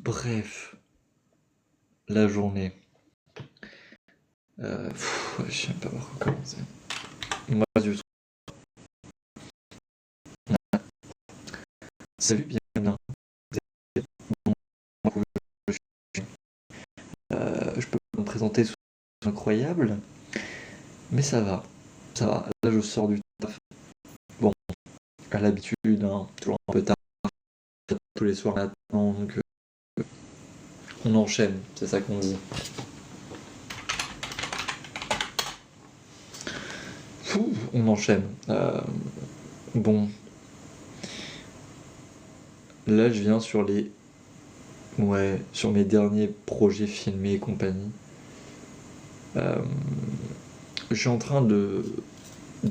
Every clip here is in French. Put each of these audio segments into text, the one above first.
Bref, la journée. Je sais même pas par quoi commencer. Moi, du tout. Salut, bien. Je peux me présenter sous incroyable, mais ça va. Ça va. Là, je sors du taf. Bon, à l'habitude, hein, toujours un peu tard, tous les soirs maintenant, donc on enchaîne, c'est ça qu'on dit. On enchaîne. Bon, là, je viens sur sur mes derniers projets filmés et compagnie. Je suis en train de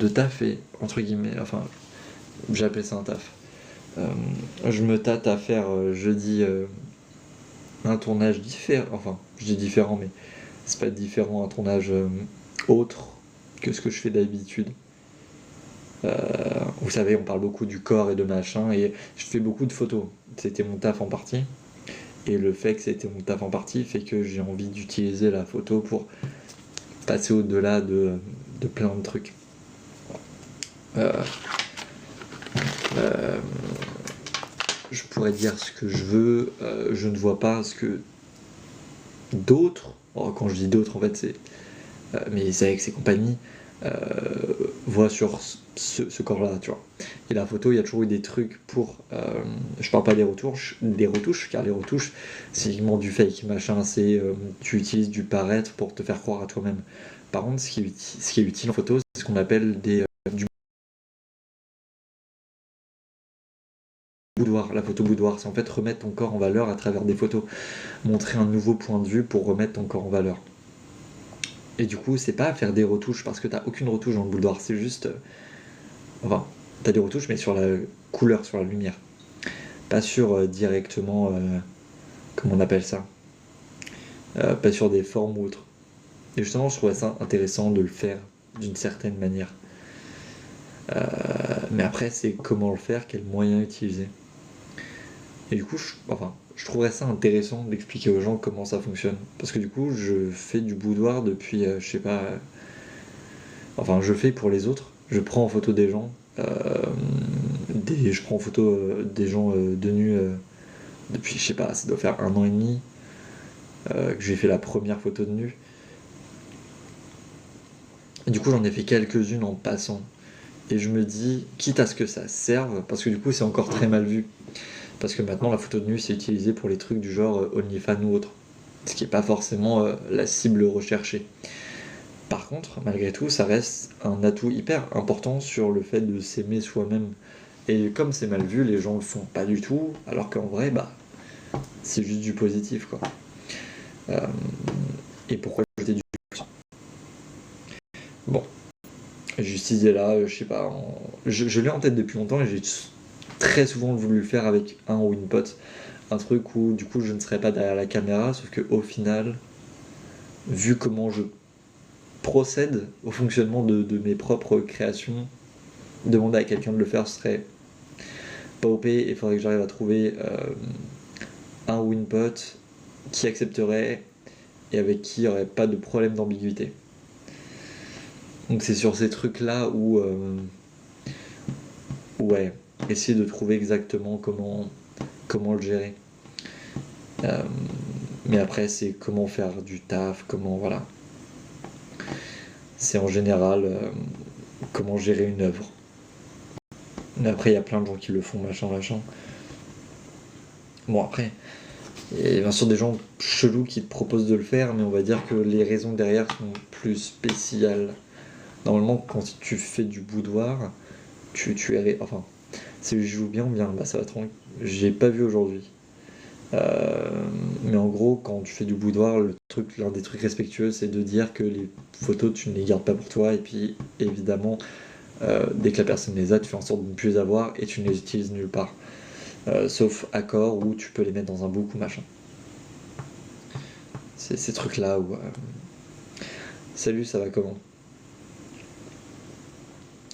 taffer, entre guillemets, enfin, j'appelle ça un taf. Je me tâte à faire jeudi un tournage différent, enfin, je dis différent, mais c'est pas différent, un tournage autre que ce que je fais d'habitude. Vous savez, on parle beaucoup du corps et de machin, et je fais beaucoup de photos. C'était mon taf en partie. Et le fait que c'était mon taf en partie fait que j'ai envie d'utiliser la photo pour passer au-delà de plein de trucs. Je pourrais dire ce que je veux, je ne vois pas ce que d'autres, quand je dis d'autres en fait c'est mes ex et compagnie, voient sur ce corps-là, tu vois. Et la photo, il y a toujours eu des trucs pour... je parle pas des retouches, car les retouches, c'est uniquement du fake, machin, c'est... tu utilises du paraître pour te faire croire à toi-même. Par contre, ce qui est utile en photo, c'est ce qu'on appelle du boudoir. La photo boudoir, c'est en fait remettre ton corps en valeur à travers des photos. Montrer un nouveau point de vue pour remettre ton corps en valeur. Et du coup, c'est pas faire des retouches, parce que t'as aucune retouche dans le boudoir, c'est juste... Enfin, t'as des retouches, mais sur la couleur, sur la lumière. Pas sur directement... comment on appelle ça, pas sur des formes ou autres. Et justement, je trouvais ça intéressant de le faire d'une certaine manière. Mais après, c'est comment le faire, quels moyens utiliser. Et du coup, je trouverais ça intéressant d'expliquer aux gens comment ça fonctionne. Parce que du coup, je fais du boudoir depuis, je sais pas... je fais pour les autres. Je prends en photo des gens. Je prends en photo des gens de nu depuis, je sais pas, ça doit faire 1 an et demi. Que j'ai fait la première photo de nu. Et du coup, j'en ai fait quelques-unes en passant. Et je me dis, quitte à ce que ça serve, parce que du coup, c'est encore très mal vu. Parce que maintenant, la photo de nu, c'est utilisé pour les trucs du genre OnlyFans ou autre. Ce qui n'est pas forcément la cible recherchée. Par contre, malgré tout, ça reste un atout hyper important sur le fait de s'aimer soi-même. Et comme c'est mal vu, les gens le font pas du tout, alors qu'en vrai, c'est juste du positif, quoi. Et pourquoi jeter du... Bon. Juste cette idée-là, je sais pas, je l'ai en tête depuis longtemps et j'ai très souvent voulu le faire avec un ou une pote. Un truc où du coup je ne serais pas derrière la caméra, sauf que au final, vu comment je procède au fonctionnement de mes propres créations, demander à quelqu'un de le faire ce serait pas OP et il faudrait que j'arrive à trouver un ou une pote qui accepterait et avec qui il n'y aurait pas de problème d'ambiguïté. Donc c'est sur ces trucs-là où... ouais, essayer de trouver exactement comment le gérer. Mais après, c'est comment faire du taf, voilà. C'est en général comment gérer une œuvre. Mais après, il y a plein de gens qui le font, machin. Bon, après, il y a bien sûr des gens chelous qui te proposent de le faire, mais on va dire que les raisons derrière sont plus spéciales. Normalement, quand tu fais du boudoir, tu es... Enfin, si je joue bien ou bien, ça va trop... J'ai pas vu aujourd'hui. Mais en gros, quand tu fais du boudoir, l'un des trucs respectueux, c'est de dire que les photos, tu ne les gardes pas pour toi, et puis évidemment, dès que la personne les a, tu fais en sorte de ne plus les avoir et tu ne les utilises nulle part. Sauf accord où tu peux les mettre dans un book ou machin. C'est ces trucs-là où... Salut, ça va comment?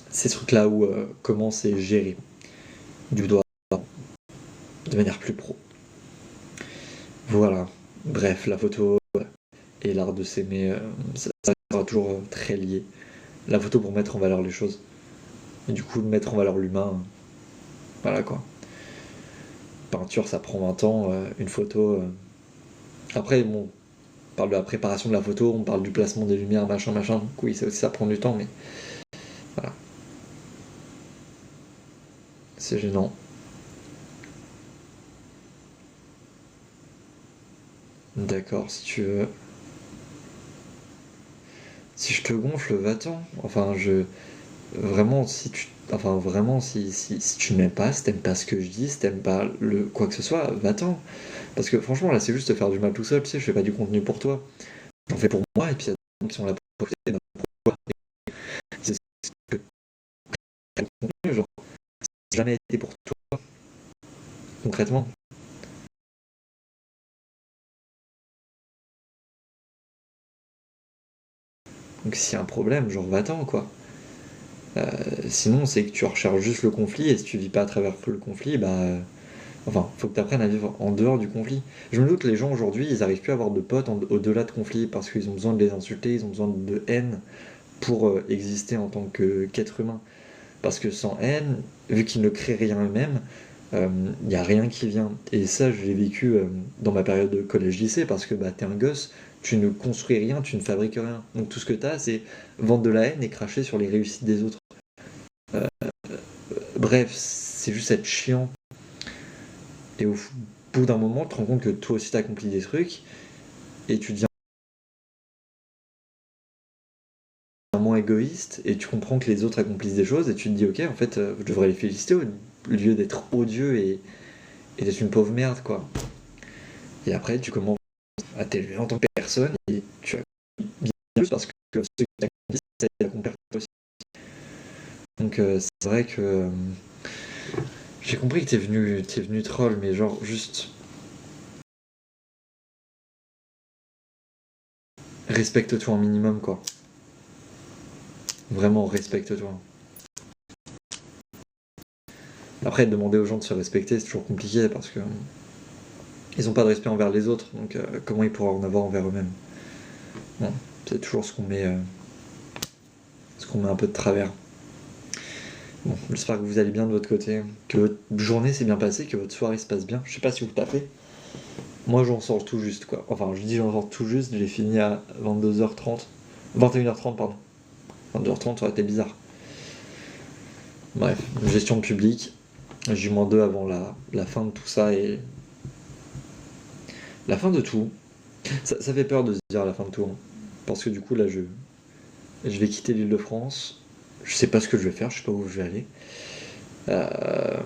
Ces trucs-là où comment c'est géré du boudoir de manière plus pro. Voilà. Bref, la photo et l'art de s'aimer, ça sera toujours très lié. La photo pour mettre en valeur les choses. Et du coup, mettre en valeur l'humain, voilà quoi. Peinture, ça prend 20 ans, une photo. Après, bon, on parle de la préparation de la photo, on parle du placement des lumières, machin, machin. Donc oui, ça aussi, ça prend du temps, mais voilà. C'est gênant. D'accord, si tu veux. Si je te gonfle, va-t'en. Enfin, je. Vraiment, si tu. Enfin, vraiment, si tu m'aimes pas, si t'aimes pas ce que je dis, si t'aimes pas le quoi que ce soit, va-t'en. Parce que franchement, là, c'est juste te faire du mal tout seul, tu sais, je fais pas du contenu pour toi. J'en fais pour moi, et puis il y a des gens qui sont là pour profiter d'un pourquoi. C'est ce que le contenu, genre, ça n'a jamais été pour toi, concrètement. Donc s'il y a un problème, genre, va-t'en, quoi. Euh, Sinon, c'est que tu recherches juste le conflit, et si tu vis pas à travers le conflit, bah. Enfin, faut que tu apprennes à vivre en dehors du conflit. Je me doute, les gens aujourd'hui, ils arrivent plus à avoir de potes au-delà de conflits parce qu'ils ont besoin de les insulter, ils ont besoin de haine pour exister en tant qu'être humain. Parce que sans haine, vu qu'ils ne créent rien eux-mêmes, il n'y a rien qui vient. Et ça, je l'ai vécu dans ma période de collège-lycée parce que bah, t'es un gosse, tu ne construis rien, tu ne fabriques rien. Donc tout ce que t'as, c'est vendre de la haine et cracher sur les réussites des autres. Bref, c'est juste être chiant. Et au bout d'un moment, tu te rends compte que toi aussi t'accomplis des trucs et tu deviens moins égoïste et tu comprends que les autres accomplissent des choses et tu te dis ok, en fait, je devrais les féliciter au lieu d'être odieux et d'être une pauvre merde, quoi. Et après, tu commences à t'élever en tant que personne et tu as bien plus parce que ceux qui t'accomplissent, ça t'accomplit aussi. Donc c'est vrai que j'ai compris que t'es venu troll, mais genre juste respecte-toi un minimum, quoi. Vraiment respecte-toi. Après, demander aux gens de se respecter, c'est toujours compliqué parce que ils n'ont pas de respect envers les autres, donc comment ils pourraient en avoir envers eux-mêmes? Bon, c'est toujours ce qu'on met un peu de travers. Bon, j'espère que vous allez bien de votre côté, que votre journée s'est bien passée, que votre soirée se passe bien. Je sais pas si vous tapez. Moi, j'en sors tout juste, quoi. Enfin, je dis j'en sors tout juste, j'ai fini à 22h30. 21h30, pardon. 22h30, ça aurait été bizarre. Bref, gestion de public. J'ai eu -2 avant la fin de tout ça et la fin de tout. Ça fait peur de se dire la fin de tout, hein. Parce que du coup, là, je vais quitter l'île de France. Je sais pas ce que je vais faire, je sais pas où je vais aller. Euh,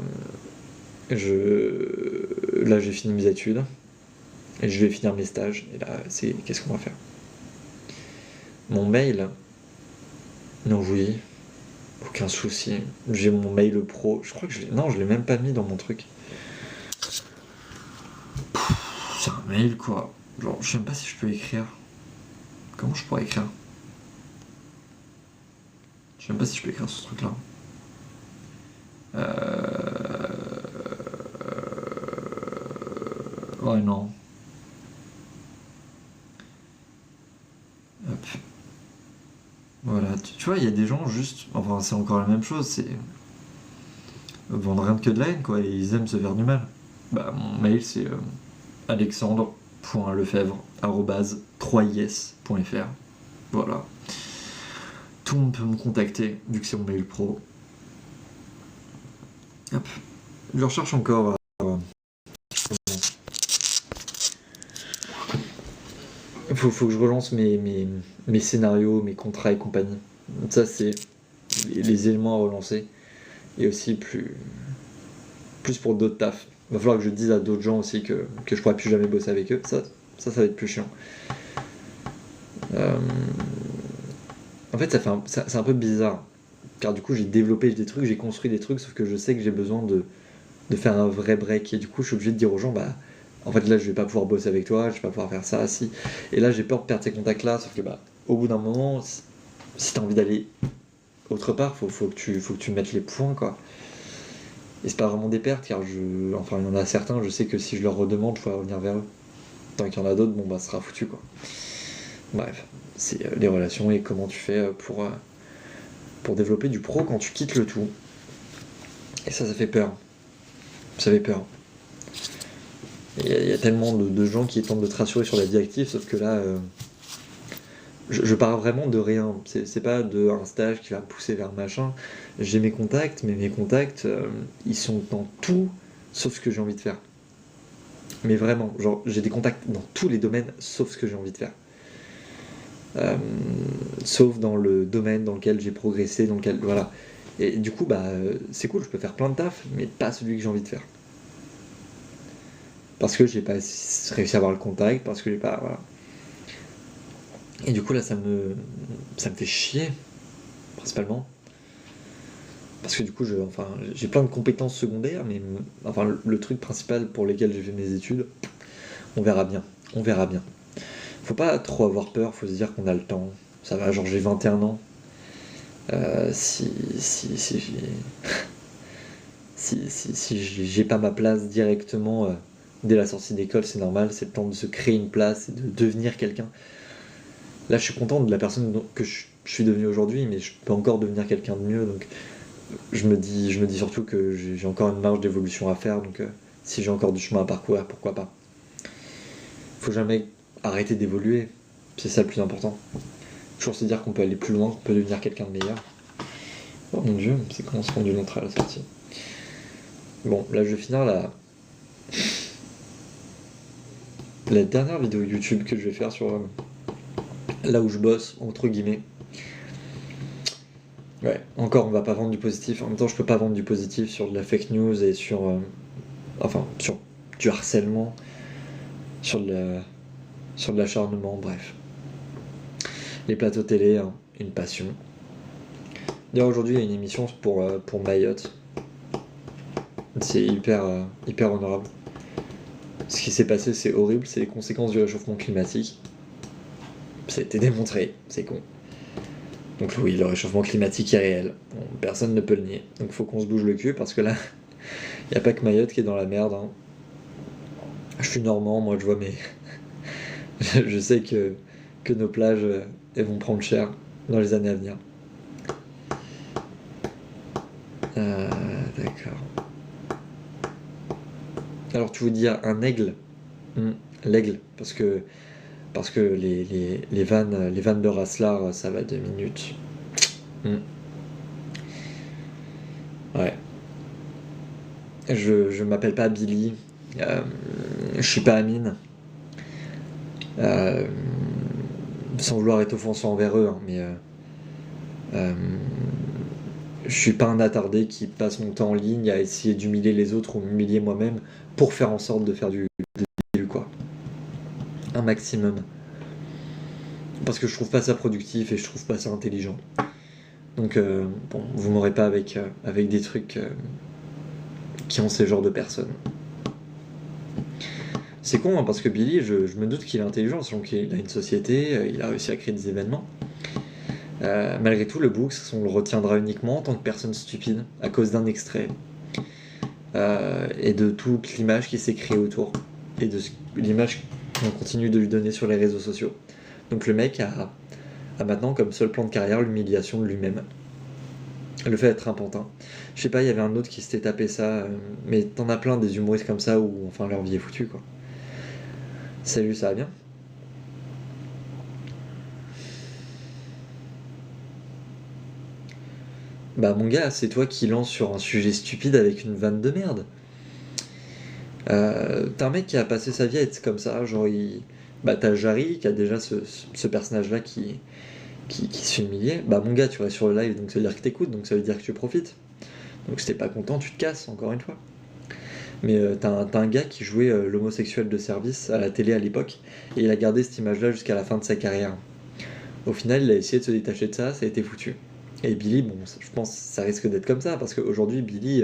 Là, j'ai fini mes études. Et je vais finir mes stages. Et là, qu'est-ce qu'on va faire? Mon mail. Non, oui, aucun souci. J'ai mon mail pro. Je crois que non, je l'ai même pas mis dans mon truc. C'est un mail, quoi. Genre, je sais même pas si je peux écrire. Comment je pourrais écrire? Je sais même pas si je peux écrire ce truc-là. Ouais, non. Hop. Voilà, tu vois, il y a des gens juste. Enfin, c'est encore la même chose, c'est. Vendre rien que de la haine, quoi. Et ils aiment se faire du mal. Bah, mon mail, c'est alexandre.lefebvre@3is.fr. Voilà. Tout le monde peut me contacter, vu que c'est mon mail pro. Hop. Je recherche encore. Faut que je relance mes scénarios, mes contrats et compagnie. Ça, c'est les éléments à relancer. Et aussi plus pour d'autres tafs. Il va falloir que je dise à d'autres gens aussi que je pourrais plus jamais bosser avec eux. Ça va être plus chiant. Euh, En fait, c'est un peu bizarre. Car du coup, j'ai développé des trucs, j'ai construit des trucs, sauf que je sais que j'ai besoin de faire un vrai break. Et du coup, je suis obligé de dire aux gens, bah, en fait, là, je vais pas pouvoir bosser avec toi, je vais pas pouvoir faire ça, si. Et là, j'ai peur de perdre ces contacts-là, sauf que, bah, au bout d'un moment, si t'as envie d'aller autre part, faut que tu mettes les points, quoi. Et c'est pas vraiment des pertes, car enfin, il y en a certains, je sais que si je leur redemande, je pourrais revenir vers eux. Tant qu'il y en a d'autres, bon bah, ce sera foutu, quoi. Bref, c'est les relations et comment tu fais pour développer du pro quand tu quittes le tout. Et ça fait peur. Ça fait peur. Il y a tellement de gens qui tentent de te rassurer sur la vie active, sauf que là, je pars vraiment de rien. C'est pas un stage qui va me pousser vers machin. J'ai mes contacts, mais mes contacts, ils sont dans tout, sauf ce que j'ai envie de faire. Mais vraiment, genre, j'ai des contacts dans tous les domaines, sauf ce que j'ai envie de faire. Sauf dans le domaine dans lequel j'ai progressé, dans lequel... Voilà. Et du coup, bah, c'est cool, je peux faire plein de taf, mais pas celui que j'ai envie de faire. Parce que j'ai pas réussi à avoir le contact, parce que j'ai pas... Voilà. Et du coup, là, ça me fait chier, principalement. Parce que du coup, j'ai plein de compétences secondaires, mais enfin, le truc principal pour lequel j'ai fait mes études, on verra bien. On verra bien. Faut pas trop avoir peur, faut se dire qu'on a le temps. Ça va, genre j'ai 21 ans. Si j'ai pas ma place directement dès la sortie d'école, c'est normal, c'est le temps de se créer une place et de devenir quelqu'un. Là, je suis content de la personne que je suis devenu aujourd'hui, mais je peux encore devenir quelqu'un de mieux, donc je me dis surtout que j'ai encore une marge d'évolution à faire, donc si j'ai encore du chemin à parcourir, pourquoi pas. Faut jamais arrêter d'évoluer, c'est ça le plus important. Toujours se dire qu'on peut aller plus loin, qu'on peut devenir quelqu'un de meilleur. Oh mon dieu, c'est comment se rend du l'entrée à la sortie. Bon, là je vais finir la dernière vidéo YouTube que je vais faire sur là où je bosse, entre guillemets. Ouais, encore on va pas vendre du positif, en même temps je peux pas vendre du positif sur de la fake news et sur sur du harcèlement, sur de l'acharnement, bref. Les plateaux télé, hein, une passion. D'ailleurs aujourd'hui il y a une émission pour Mayotte. C'est hyper honorable. Ce qui s'est passé, c'est horrible, c'est les conséquences du réchauffement climatique. Ça a été démontré, c'est con. Donc oui, le réchauffement climatique est réel. Bon, personne ne peut le nier. Donc faut qu'on se bouge le cul parce que là, il n'y a pas que Mayotte qui est dans la merde. Hein. Je suis normand, moi je vois mes... je sais que nos plages, elles vont prendre cher dans les années à venir. D'accord. Alors tu veux dire un aigle l'aigle, parce que les vannes de Raslar, ça va 2 minutes. Ouais. Je m'appelle pas Billy. Je suis pas Amine. Sans vouloir être offensant envers eux, hein, mais je suis pas un attardé qui passe mon temps en ligne à essayer d'humilier les autres ou m'humilier moi-même pour faire en sorte de faire du quoi. Un maximum. Parce que je trouve pas ça productif et je trouve pas ça intelligent. Donc bon, vous m'aurez pas avec des trucs qui ont ces genres de personnes. C'est con hein, parce que Billy, je me doute qu'il est intelligent, donc il a une société, il a réussi à créer des événements. Malgré tout, le Brooks, on le retiendra uniquement en tant que personne stupide, à cause d'un extrait. Et de toute l'image qui s'est créée autour. Et de l'image qu'on continue de lui donner sur les réseaux sociaux. Donc le mec a maintenant comme seul plan de carrière l'humiliation de lui-même. Le fait d'être un pantin. Je sais pas, il y avait un autre qui s'était tapé ça, mais t'en as plein des humoristes comme ça où enfin leur vie est foutue quoi. Salut, ça va bien? Bah mon gars, c'est toi qui lance sur un sujet stupide avec une vanne de merde. T'as un mec qui a passé sa vie à être comme ça, genre bah t'as Jarry qui a déjà ce personnage-là qui se fait humilier. Bah mon gars, tu restes sur le live, donc ça veut dire que t'écoutes, donc ça veut dire que tu profites. Donc si t'es pas content, tu te casses, encore une fois. Mais t'as un gars qui jouait l'homosexuel de service à la télé à l'époque, et il a gardé cette image-là jusqu'à la fin de sa carrière. Au final, il a essayé de se détacher de ça, ça a été foutu. Et Billy, bon, je pense que ça risque d'être comme ça, parce qu'aujourd'hui, Billy,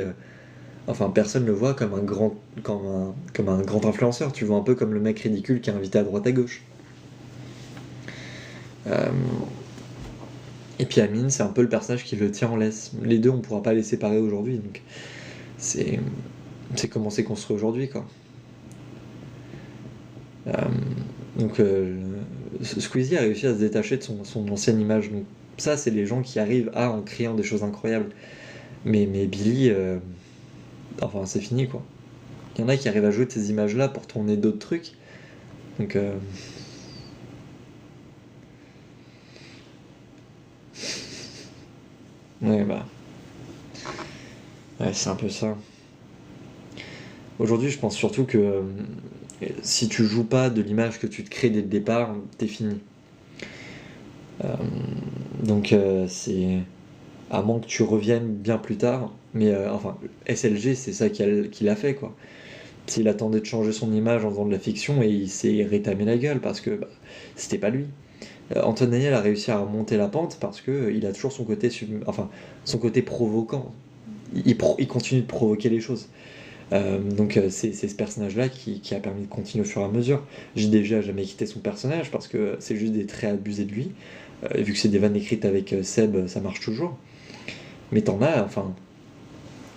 enfin, personne le voit comme un grand influenceur, tu vois, un peu comme le mec ridicule qui est invité à droite à gauche. Et puis Amine, c'est un peu le personnage qui le tient en laisse. Les deux, on pourra pas les séparer aujourd'hui, donc c'est comment c'est construit aujourd'hui, quoi. Euh, donc Squeezie a réussi à se détacher de son ancienne image. Donc ça, c'est les gens qui arrivent en créant des choses incroyables. Mais Billy, enfin c'est fini quoi. Il y en a qui arrivent à jouer de ces images-là pour tourner d'autres trucs. Donc ouais bah ouais, c'est un peu ça. Aujourd'hui, je pense surtout que si tu joues pas de l'image que tu te crées dès le départ, t'es fini. Euh, donc c'est à moins que tu reviennes bien plus tard. Mais enfin, SLG, c'est ça qu'il a fait quoi. Il attendait de changer son image en faisant de la fiction et il s'est rétamé la gueule parce que c'était pas lui. Antoine Daniel a réussi à remonter la pente parce que il a toujours son côté son côté provoquant. Il continue de provoquer les choses. Donc c'est ce personnage-là qui a permis de continuer au fur et à mesure. JDG a jamais quitté son personnage parce que c'est juste des traits abusés de lui. Vu que c'est des vannes écrites avec Seb, ça marche toujours. Mais t'en as, enfin,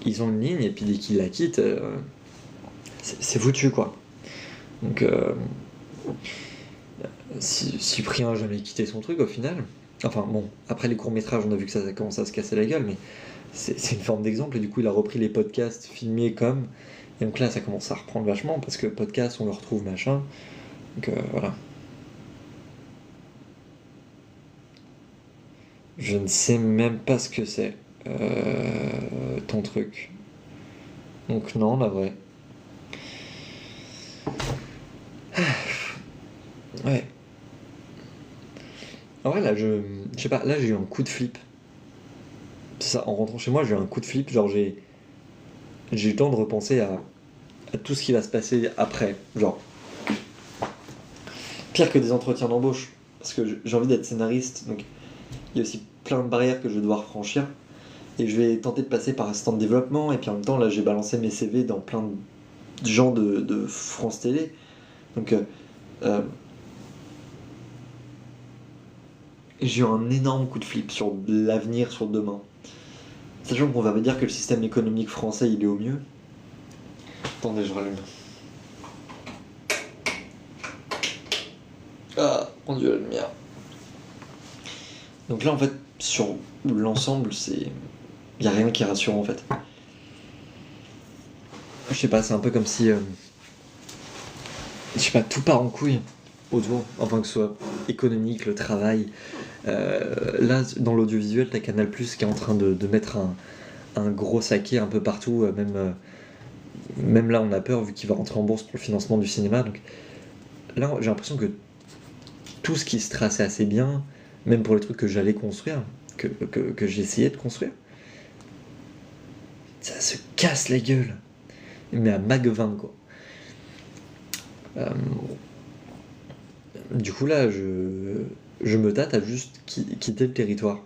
ils ont une ligne et puis dès qu'ils la quittent, c'est foutu quoi. Donc Cyprien a jamais quitté son truc au final. Enfin bon, après les courts-métrages, on a vu que ça a commencé à se casser la gueule, mais c'est une forme d'exemple, et du coup il a repris les podcasts filmés comme. Et donc là ça commence à reprendre vachement, parce que podcast on le retrouve machin. Donc voilà. Je ne sais même pas ce que c'est, ton truc. Donc non, la vraie. Ouais. En vrai là je sais pas, là j'ai eu un coup de flip. C'est ça, en rentrant chez moi j'ai eu un coup de flip, genre j'ai eu le temps de repenser à tout ce qui va se passer après. Genre, pire que des entretiens d'embauche. Parce que j'ai envie d'être scénariste, donc il y a aussi plein de barrières que je vais devoir franchir. Et je vais tenter de passer par assistant de développement, et puis en même temps, là, j'ai balancé mes CV dans plein de gens de France Télé. Donc, euh, j'ai eu un énorme coup de flip sur l'avenir, sur demain. Sachant qu'on va me dire que le système économique français, il est au mieux. Attendez, je rallume. Ah, mon dieu, la lumière. Donc là, en fait, sur l'ensemble, c'est. Il n'y a rien qui est rassurant, en fait. Je sais pas, c'est un peu comme si. Je sais pas, tout part en couille autour, enfin que ce soit économique, le travail. Là, dans l'audiovisuel, t'as Canal Plus qui est en train de mettre un gros saké un peu partout, même là on a peur vu qu'il va rentrer en bourse pour le financement du cinéma. Donc là, j'ai l'impression que tout ce qui se traçait assez bien, même pour les trucs que j'allais construire, que j'ai essayé de construire, ça se casse la gueule. Mais à Mag 20 quoi. Euh, du coup là, je me tâte à juste quitter le territoire.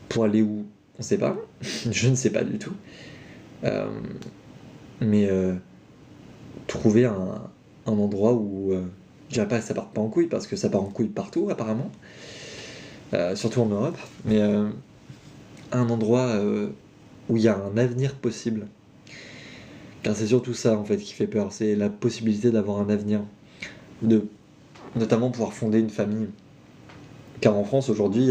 Pour aller où? On sait pas. Je ne sais pas du tout. Euh, mais trouver un endroit où, je dirais pas que ça parte pas en couille, parce que ça part en couille partout apparemment, surtout en Europe, mais un endroit où il y a un avenir possible. Car c'est surtout ça en fait qui fait peur, c'est la possibilité d'avoir un avenir, de notamment pouvoir fonder une famille. Car en France aujourd'hui,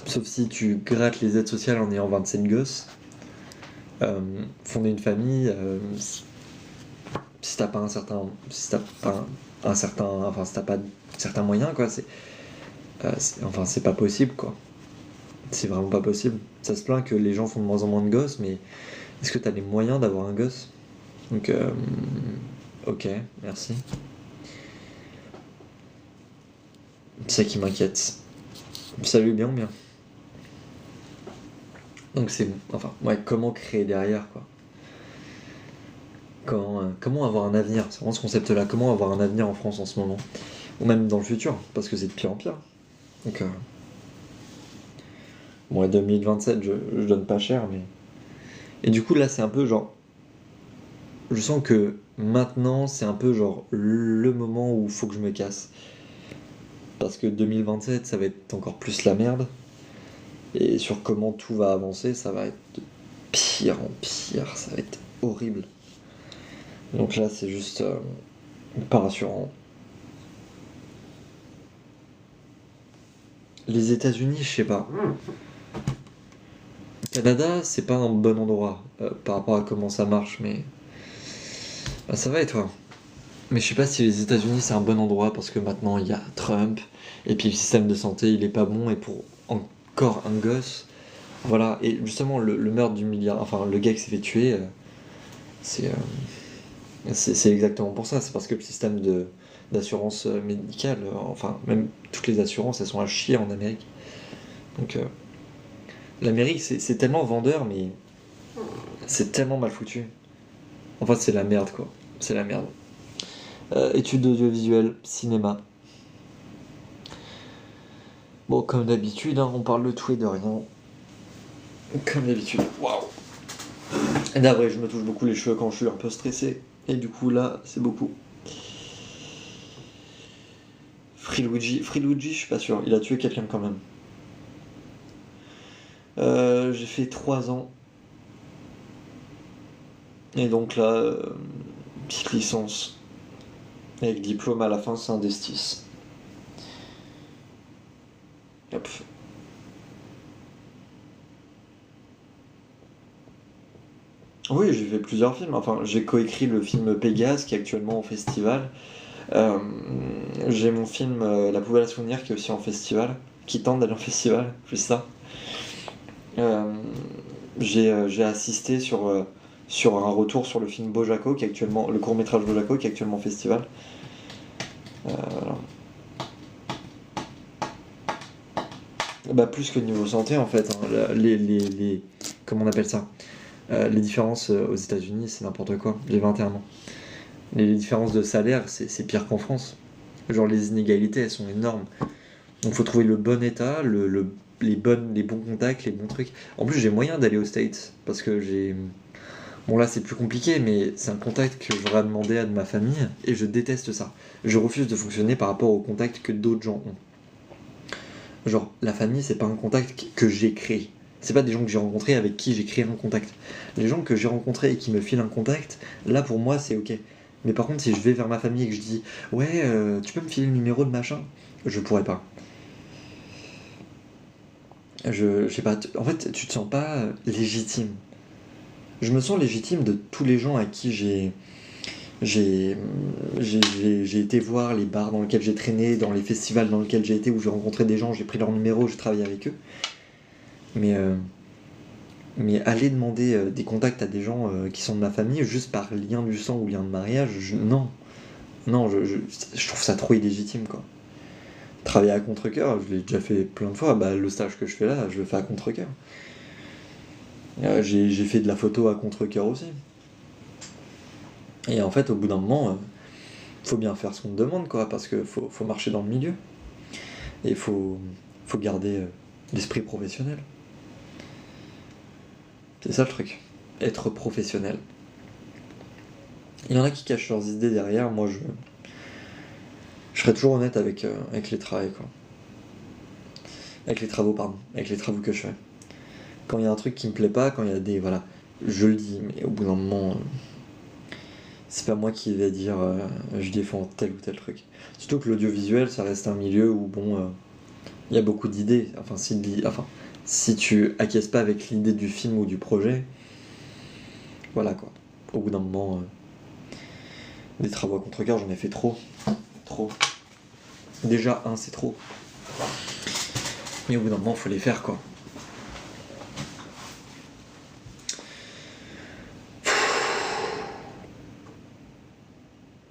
sauf si tu grattes les aides sociales en ayant 27 gosses, fonder une famille, si t'as pas un certain, si t'as pas un certain, enfin si t'as pas certains moyens quoi, enfin c'est pas possible quoi. C'est vraiment pas possible. Ça se plaint que les gens font de moins en moins de gosses, mais est-ce que t'as les moyens d'avoir un gosse? Donc ok, merci. C'est ça qui m'inquiète. Salut, bien ou bien? Donc c'est enfin ouais, comment créer derrière quoi? Comment avoir un avenir? C'est vraiment ce concept-là. Comment avoir un avenir en France en ce moment? Ou même dans le futur, parce que c'est de pire en pire. Donc, bon, 2027, je donne pas cher, mais. Et du coup, là, c'est un peu genre. Je sens que maintenant, c'est un peu genre le moment où il faut que je me casse. Parce que 2027, ça va être encore plus la merde. Et sur comment tout va avancer, ça va être de pire en pire. Ça va être horrible. Donc là, c'est juste. Pas rassurant. Les États-Unis, je sais pas. Canada, c'est pas un bon endroit par rapport à comment ça marche, mais bah, ça va et toi? Mais je sais pas si les États-Unis c'est un bon endroit parce que maintenant il y a Trump et puis le système de santé il est pas bon et pour encore un gosse, voilà. Et justement le meurtre du milliard, enfin le gars qui s'est fait tuer, c'est c'est exactement pour ça. C'est parce que le système de d'assurance médicale, enfin même toutes les assurances elles sont à chier en Amérique. Donc l'Amérique c'est tellement vendeur mais c'est tellement mal foutu. En fait c'est la merde quoi. C'est la merde. Études audiovisuelles, cinéma. Bon, comme d'habitude, hein, on parle de tout et de rien. Comme d'habitude. Waouh! Et d'après, je me touche beaucoup les cheveux quand je suis un peu stressé. Et du coup, là, c'est beaucoup. Free Luigi, je suis pas sûr. Il a tué quelqu'un quand même. J'ai fait 3 ans. Et donc là, petite licence. Avec diplôme à la fin, c'est un destis. Hop. Oui, j'ai fait plusieurs films. Enfin, j'ai coécrit le film Pégase qui est actuellement en festival. Euh, j'ai mon film La Poubelle à souvenirs qui est aussi en festival, qui tente d'aller en festival, juste ça. Euh, j'ai assisté sur un retour sur le film Bojaco, qui est actuellement, le court-métrage Bojaco, qui est actuellement en festival. Voilà. Bah, plus que niveau santé en fait, hein. Comment on appelle ça? Les différences aux États-Unis, c'est n'importe quoi. J'ai 21 ans. Les différences de salaire, c'est pire qu'en France. Genre les inégalités, elles sont énormes. Donc faut trouver le bon état, les bons contacts, les bons trucs. En plus j'ai moyen d'aller aux States parce que j'ai... Bon là c'est plus compliqué mais c'est un contact que j'aurais demandé à de ma famille et je déteste ça. Je refuse de fonctionner par rapport au contact que d'autres gens ont. Genre la famille c'est pas un contact que j'ai créé. C'est pas des gens que j'ai rencontrés avec qui j'ai créé un contact. Les gens que j'ai rencontrés et qui me filent un contact, là pour moi c'est ok. Mais par contre si je vais vers ma famille et que je dis ouais tu peux me filer le numéro de machin, je pourrais pas. Je sais pas, en fait, tu te sens pas légitime. Je me sens légitime de tous les gens à qui j'ai, j'ai été voir, les bars dans lesquels j'ai traîné, dans les festivals dans lesquels j'ai été, où j'ai rencontré des gens, j'ai pris leur numéro, j'ai travaillé avec eux. Mais, euh, mais aller demander des contacts à des gens qui sont de ma famille, juste par lien du sang ou lien de mariage, non. Non, je trouve ça trop illégitime, quoi. Travailler à contre-cœur, je l'ai déjà fait plein de fois. Bah, le stage que je fais là, je le fais à contre-cœur. J'ai fait de la photo à contre-cœur aussi. Et en fait, au bout d'un moment, faut bien faire ce qu'on te demande, quoi, parce que faut marcher dans le milieu. Et faut garder l'esprit professionnel. C'est ça le truc. Être professionnel. Il y en a qui cachent leurs idées derrière, moi je serai toujours honnête avec les travaux, quoi. Avec les travaux, pardon. Avec les travaux que je fais. Quand il y a un truc qui me plaît pas, quand il y a des... Voilà. Je le dis, mais au bout d'un moment... c'est pas moi qui vais dire je défends tel ou tel truc. Surtout que l'audiovisuel, ça reste un milieu où, bon, il y a beaucoup d'idées. Si tu acquiesces pas avec l'idée du film ou du projet, voilà quoi. Au bout d'un moment, des travaux à contre-cœur, j'en ai fait trop. Trop. Déjà, c'est trop. Mais au bout d'un moment, faut les faire quoi.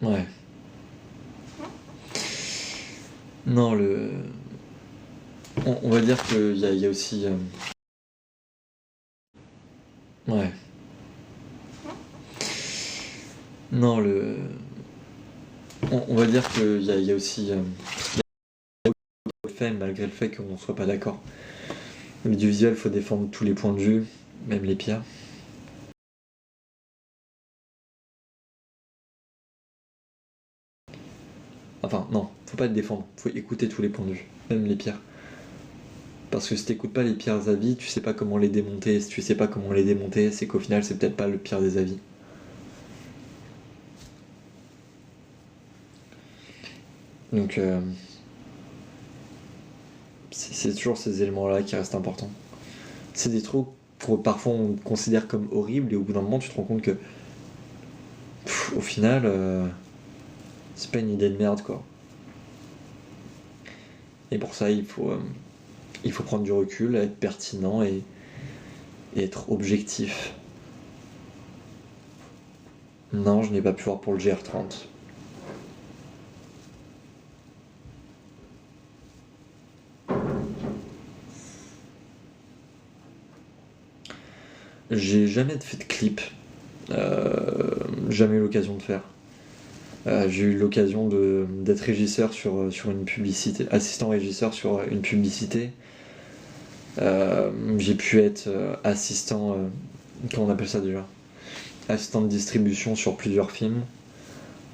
Ouais. Non, on va dire qu'il y a aussi... Ouais. Non, on va dire qu'il y a aussi... fait, malgré le fait qu'on soit pas d'accord. L'audiovisuel, faut défendre tous les points de vue, même les pires. Enfin, non, faut pas le défendre, faut écouter tous les points de vue, même les pires. Parce que si t'écoutes pas les pires avis, tu sais pas comment les démonter. Si tu sais pas comment les démonter, c'est qu'au final, c'est peut-être pas le pire des avis. Donc c'est toujours ces éléments-là qui restent importants. C'est des trucs que parfois on considère comme horribles et au bout d'un moment tu te rends compte que au final c'est pas une idée de merde quoi. Et pour ça il faut prendre du recul, être pertinent et être objectif. Non, je n'ai pas pu voir pour le GR30. J'ai jamais fait de clip. Jamais eu l'occasion de faire. J'ai eu l'occasion d'être régisseur sur une publicité, assistant régisseur sur une publicité. J'ai pu être assistant, comment on appelle ça déjà, assistant de distribution sur plusieurs films,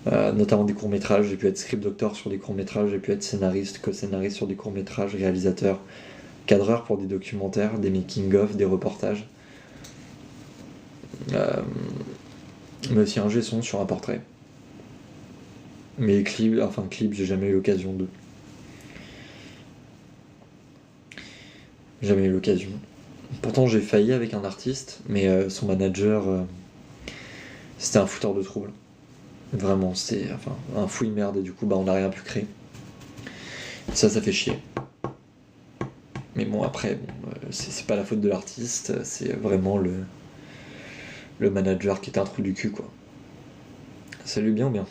notamment des courts-métrages. J'ai pu être script doctor sur des courts-métrages, j'ai pu être scénariste, co-scénariste sur des courts-métrages, réalisateur, cadreur pour des documentaires, des making-of, des reportages. Mais aussi un G-son sur un portrait. Mais clip, j'ai jamais eu l'occasion de. Jamais eu l'occasion. Pourtant, j'ai failli avec un artiste, mais son manager, c'était un fouteur de trouble. Vraiment, c'était un fouille merde, et du coup, on n'a rien pu créer. Ça fait chier. Mais bon, après, c'est pas la faute de l'artiste, c'est vraiment le manager qui est un trou du cul, quoi. Ça lui bien ou bien.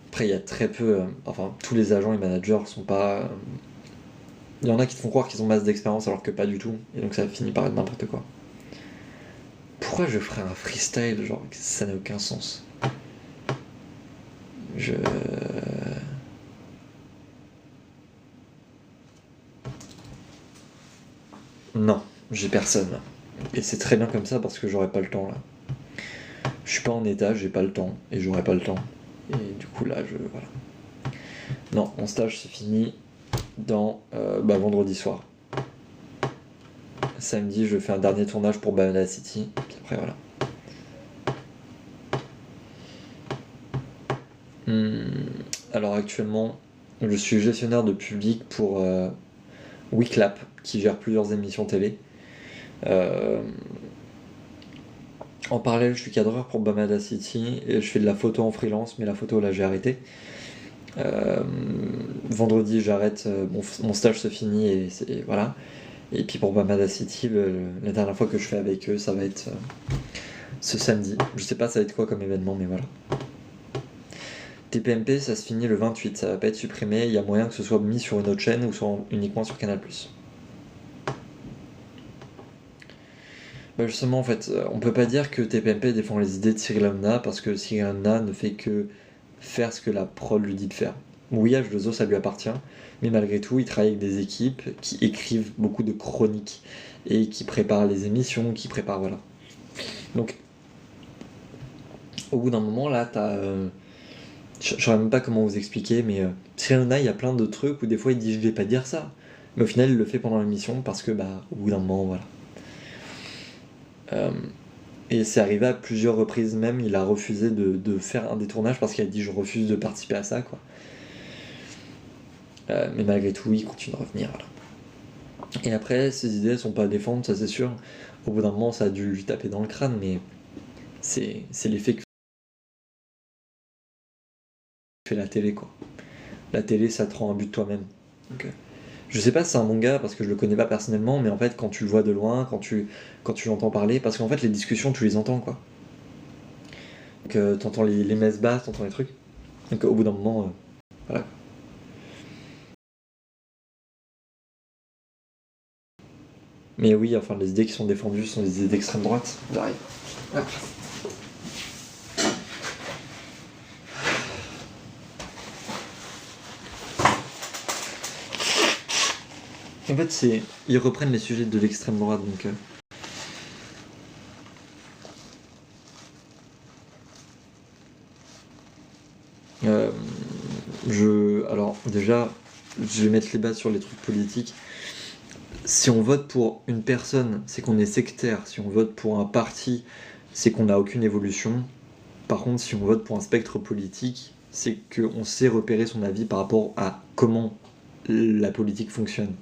Après, il y a très peu. Tous les agents et managers sont pas. Il y en a qui te font croire qu'ils ont masse d'expérience alors que pas du tout, et donc ça finit par être n'importe quoi. Pourquoi je ferais un freestyle, genre, ça n'a aucun sens. Non, j'ai personne. Et c'est très bien comme ça parce que j'aurais pas le temps là. Je suis pas en état, j'ai pas le temps, et j'aurais pas le temps. Et du coup là, voilà. Non, mon stage c'est fini dans vendredi soir. Samedi, je fais un dernier tournage pour Banana City, puis après voilà. Alors actuellement, je suis gestionnaire de public pour WeClap, qui gère plusieurs émissions télé. En parallèle, je suis cadreur pour Bamada City et je fais de la photo en freelance, mais la photo là j'ai arrêté. Vendredi, j'arrête, mon stage se finit et voilà. Et puis pour Bamada City, la dernière fois que je fais avec eux, ça va être ce samedi. Je sais pas ça va être quoi comme événement, mais voilà. TPMP, ça se finit le 28, ça va pas être supprimé, il y a moyen que ce soit mis sur une autre chaîne ou uniquement sur Canal+. Justement, en fait, on peut pas dire que TPMP défend les idées de Cyril Hanouna parce que Cyril Hanouna ne fait que faire ce que la prod lui dit de faire. Oui, H2O, ça lui appartient, mais malgré tout, il travaille avec des équipes qui écrivent beaucoup de chroniques et qui préparent les émissions, qui préparent, voilà. Donc, au bout d'un moment, là, t'as... je saurais même pas comment vous expliquer, mais Cyril Hanouna, il y a plein de trucs où des fois il dit je vais pas dire ça, mais au final il le fait pendant l'émission parce que au bout d'un moment, voilà. Et c'est arrivé à plusieurs reprises même, il a refusé de faire un détournage parce qu'il a dit je refuse de participer à ça, quoi. Mais malgré tout, il continue de revenir, voilà. Et après, ses idées sont pas à défendre, ça c'est sûr. Au bout d'un moment, ça a dû lui taper dans le crâne, mais c'est l'effet que fait la télé, quoi. La télé, ça te rend un but de toi-même. Donc, je sais pas si c'est un bon gars parce que je le connais pas personnellement, mais en fait, quand tu le vois de loin, quand tu l'entends parler, parce qu'en fait, les discussions, tu les entends, quoi. Donc, t'entends les messes basses, t'entends les trucs. Donc, au bout d'un moment, voilà. Mais oui, les idées qui sont défendues sont des idées d'extrême droite. J'arrive. Hop. En fait, ils reprennent les sujets de l'extrême droite, donc. Alors, déjà, je vais mettre les bases sur les trucs politiques. Si on vote pour une personne, c'est qu'on est sectaire. Si on vote pour un parti, c'est qu'on n'a aucune évolution. Par contre, si on vote pour un spectre politique, c'est qu'on sait repérer son avis par rapport à comment la politique fonctionne.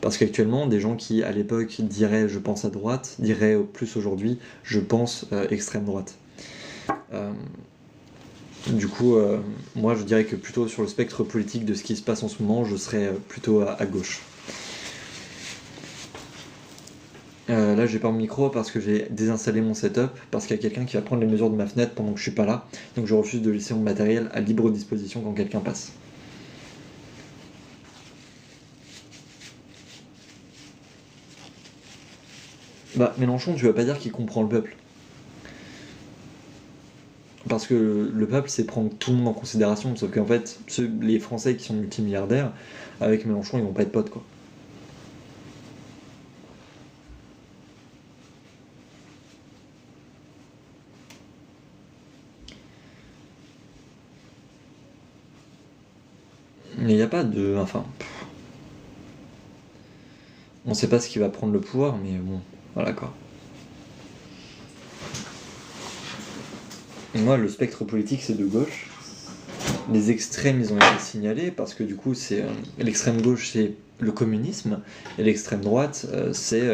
Parce qu'actuellement, des gens qui, à l'époque, diraient je pense à droite, diraient plus aujourd'hui je pense extrême droite. Du coup, moi je dirais que plutôt sur le spectre politique de ce qui se passe en ce moment, je serais plutôt à gauche. Là j'ai pas mon micro parce que j'ai désinstallé mon setup, parce qu'il y a quelqu'un qui va prendre les mesures de ma fenêtre pendant que je suis pas là, donc je refuse de laisser mon matériel à libre disposition quand quelqu'un passe. Bah Mélenchon, tu vas pas dire qu'il comprend le peuple. Parce que le peuple, c'est prendre tout le monde en considération, sauf qu'en fait, les Français qui sont multimilliardaires, avec Mélenchon, ils vont pas être potes, quoi. Mais il n'y a pas de... Enfin... On sait pas ce qui va prendre le pouvoir, mais bon, voilà quoi. Et moi, le spectre politique, c'est de gauche. Les extrêmes, ils ont été signalés, parce que du coup, c'est l'extrême gauche, c'est le communisme, et l'extrême droite, c'est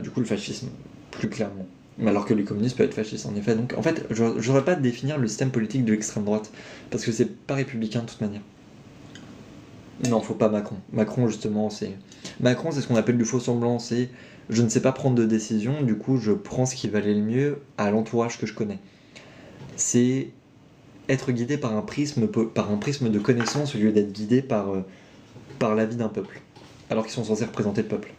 du coup le fascisme, plus clairement. Alors que les communistes peuvent être fascistes, en effet. Donc, en fait, j'aurais pas à définir le système politique de l'extrême droite, parce que c'est pas républicain de toute manière. Non, faut pas Macron. Macron, justement, c'est... Macron, c'est ce qu'on appelle du faux semblant, c'est... Je ne sais pas prendre de décision, du coup, je prends ce qui valait le mieux à l'entourage que je connais. C'est être guidé par un prisme de connaissance au lieu d'être guidé par l'avis d'un peuple, alors qu'ils sont censés représenter le peuple.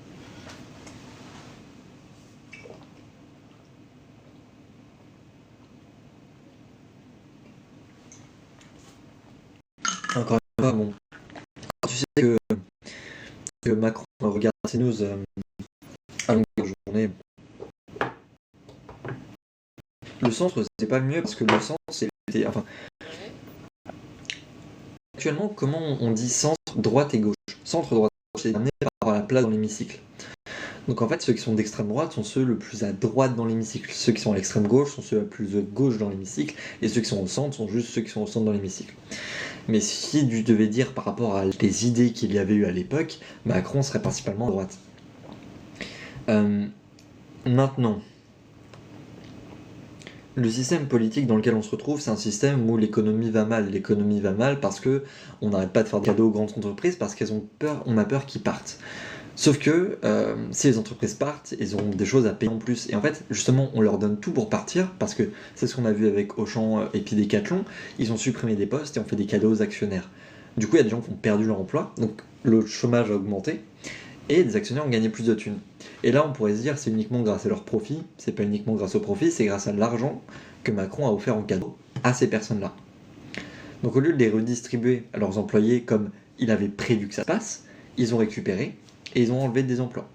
Encore une fois, bon, tu sais que Macron regarde ces news à longueur de journée. Le centre, c'est pas le mieux, parce que le centre, c'est... Enfin, actuellement, comment on dit centre, droite et gauche? Centre, droite, c'est amené par la place dans l'hémicycle. Donc en fait, ceux qui sont d'extrême droite sont ceux le plus à droite dans l'hémicycle. Ceux qui sont à l'extrême gauche sont ceux à plus à gauche dans l'hémicycle. Et ceux qui sont au centre sont juste ceux qui sont au centre dans l'hémicycle. Mais si tu devais dire par rapport à les idées qu'il y avait eu à l'époque, Macron serait principalement à droite. Maintenant, le système politique dans lequel on se retrouve, c'est un système où l'économie va mal. L'économie va mal parce que on n'arrête pas de faire des cadeaux aux grandes entreprises parce qu'elles ont peur, on a peur qu'ils partent. Sauf que si les entreprises partent, ils auront des choses à payer en plus. Et en fait, justement, on leur donne tout pour partir, parce que c'est ce qu'on a vu avec Auchan et puis Decathlon, ils ont supprimé des postes et ont fait des cadeaux aux actionnaires. Du coup, il y a des gens qui ont perdu leur emploi, donc le chômage a augmenté, et des actionnaires ont gagné plus de thunes. Et là, on pourrait se dire, c'est uniquement grâce à leur profit, c'est pas uniquement grâce au profit, c'est grâce à l'argent que Macron a offert en cadeau à ces personnes-là. Donc au lieu de les redistribuer à leurs employés comme il avait prévu que ça passe, ils ont récupéré et ils ont enlevé des emplois.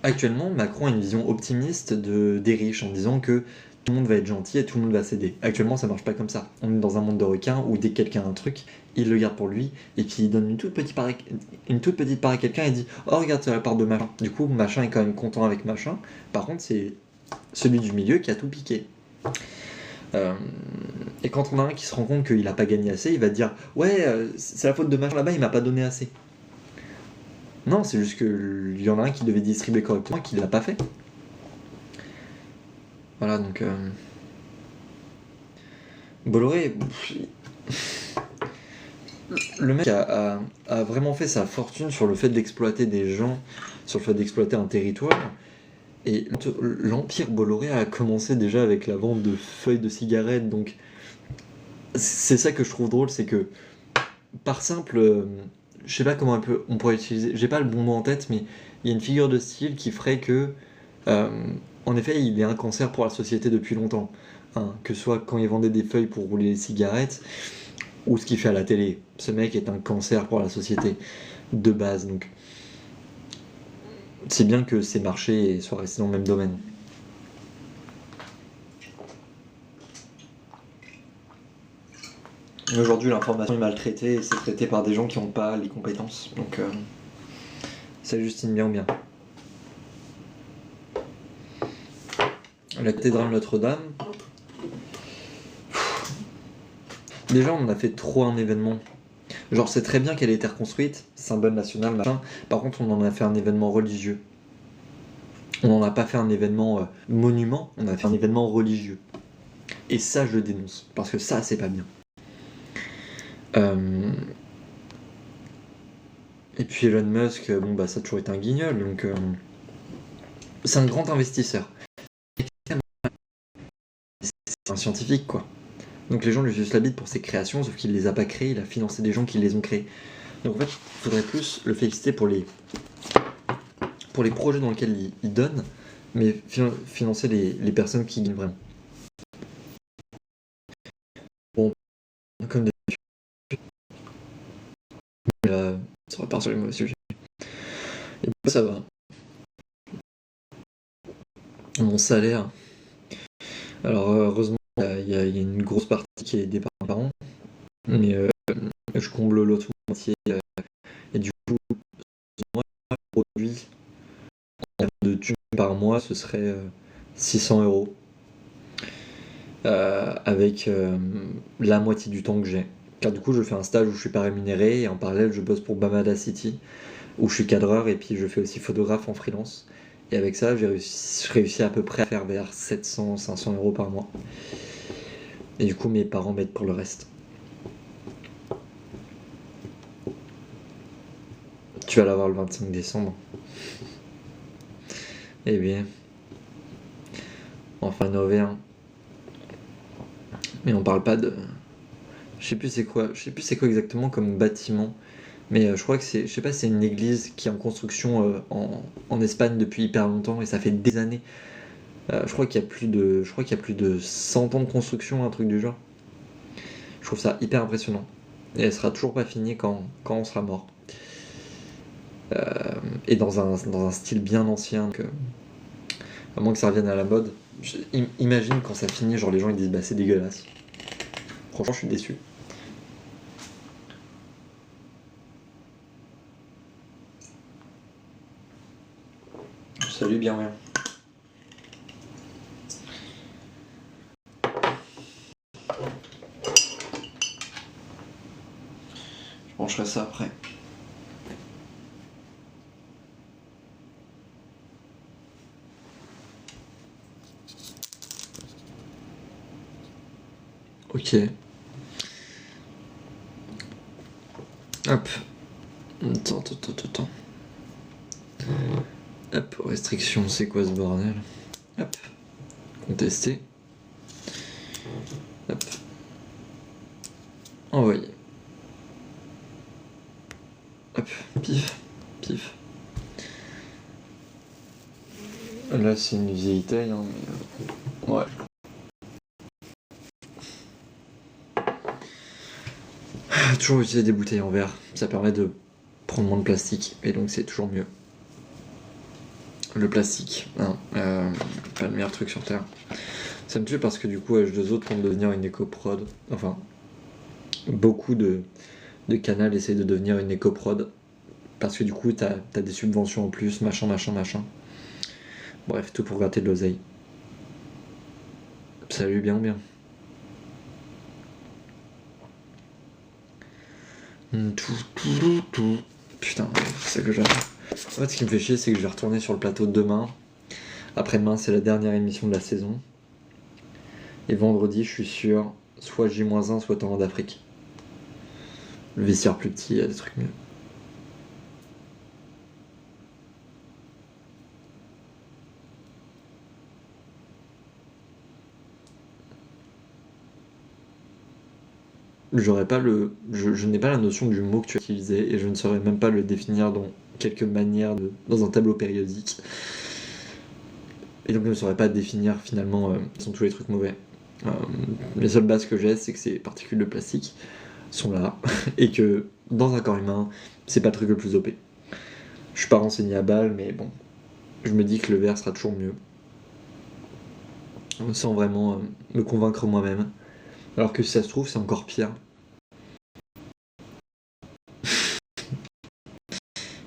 Actuellement, Macron a une vision optimiste des riches en disant que tout le monde va être gentil et tout le monde va céder. Actuellement, ça marche pas comme ça. On est dans un monde de requins où dès que quelqu'un a un truc, il le garde pour lui et puis il donne une toute petite part à quelqu'un et dit oh regarde, c'est la part de machin. Du coup, machin est quand même content avec machin. Par contre, c'est celui du milieu qui a tout piqué. Et quand on a un qui se rend compte qu'il a pas gagné assez, il va dire ouais, c'est la faute de machin là-bas, il m'a pas donné assez. Non, c'est juste qu'il y en a un qui devait distribuer correctement et qui l'a pas fait. Voilà, donc... Bolloré... Le mec a vraiment fait sa fortune sur le fait d'exploiter des gens, sur le fait d'exploiter un territoire. Et l'empire Bolloré a commencé déjà avec la vente de feuilles de cigarettes, donc... C'est ça que je trouve drôle, c'est que... Par simple... je sais pas comment on pourrait utiliser... J'ai pas le bon mot en tête, mais il y a une figure de style qui ferait que... en effet, il est un cancer pour la société depuis longtemps. Hein, que ce soit quand il vendait des feuilles pour rouler les cigarettes, ou ce qu'il fait à la télé. Ce mec est un cancer pour la société, de base. Donc, c'est bien que ces marchés soient restés dans le même domaine. Aujourd'hui, l'information est maltraitée et c'est traité par des gens qui n'ont pas les compétences. Donc, ça justine bien ou bien. La cathédrale Notre-Dame. Déjà, on en a fait trop un événement. Genre, c'est très bien qu'elle ait été reconstruite, symbole national, machin. Par contre, on en a fait un événement religieux. On n'en a pas fait un événement monument, on a fait un événement religieux. Et ça, je le dénonce, parce que ça, c'est pas bien. Et puis Elon Musk, bon bah ça a toujours été un guignol, donc c'est un grand investisseur. C'est un scientifique, quoi. Donc les gens lui sucent la bite pour ses créations, sauf qu'il les a pas créées, il a financé des gens qui les ont créées. Donc en fait, il faudrait plus le féliciter pour les projets dans lesquels il donne, mais financer les personnes qui gagnent vraiment. Bon, comme d'habitude, ça repart sur les mauvais sujets. Et puis ça va. Mon salaire, alors heureusement, il y a une grosse partie qui est aidée par mes parents, mais je comble l'autre moitié, et du coup, moi, le produit en termes de thunes par mois, ce serait 600 euros. Avec la moitié du temps que j'ai. Car du coup, je fais un stage où je suis pas rémunéré et en parallèle, je bosse pour Bamada City où je suis cadreur et puis je fais aussi photographe en freelance. Et avec ça, je réussis à peu près à faire vers 700-500 euros par mois. Et du coup, mes parents m'aident pour le reste. Tu vas l'avoir le 25 décembre. Eh bien. Enfin, Nover. Mais on parle pas de. Je sais plus c'est quoi exactement comme bâtiment. Mais je crois que je sais pas si c'est une église qui est en construction en Espagne depuis hyper longtemps et ça fait des années. Je crois qu'il y a plus de 100 ans de construction, un truc du genre. Je trouve ça hyper impressionnant. Et elle sera toujours pas finie quand on sera mort. Et dans un style bien ancien, à moins que ça revienne à la mode. Imagine quand ça finit, genre les gens ils disent bah c'est dégueulasse. Franchement, je suis déçu. Salut, bien rien. Je mangerai ça après. Ok. Hop. Attends. Hop, restriction, c'est quoi ce bordel? Hop. Contester. Hop. Envoyer. Hop. Pif. Là, c'est une vieille taille, hein, mais... ouais. Toujours utiliser des bouteilles en verre. Ça permet de prendre moins de plastique, et donc c'est toujours mieux. Le plastique, hein, pas le meilleur truc sur Terre. Ça me tue parce que du coup, H2O tente de devenir une éco-prod. Enfin, beaucoup de canals essayent de devenir une éco-prod. Parce que du coup, t'as des subventions en plus, machin. Bref, tout pour gratter de l'oseille. Salut, bien. Putain, c'est ça que j'aime. En fait, ce qui me fait chier, c'est que je vais retourner sur le plateau demain. Après-demain, c'est la dernière émission de la saison. Et vendredi, je suis sur soit J-1, soit Torrent d'Afrique. Le vestiaire plus petit, il y a des trucs mieux. Je n'ai pas la notion du mot que tu as utilisé et je ne saurais même pas le définir dans quelques manières dans un tableau périodique. Et donc je ne saurais pas définir finalement sont tous les trucs mauvais. Les seules bases que j'ai, c'est que ces particules de plastique sont là et que dans un corps humain, c'est pas le truc le plus OP. Je suis pas renseigné à balle, mais bon, je me dis que le verre sera toujours mieux. Sans vraiment me convaincre moi-même. Alors que si ça se trouve, c'est encore pire.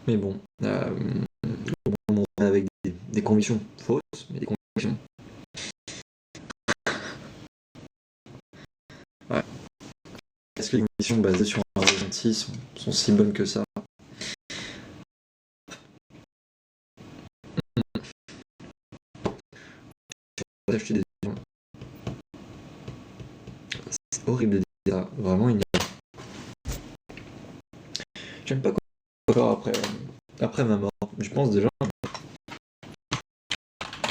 Mais bon, avec des convictions fausses, mais des convictions. Ouais. est-ce que les conditions basées sur un ressenti sont si bonnes que ça? Acheter des... C'est horrible de dire ça, vraiment une... J'aime pas encore après ma mort. Je pense déjà...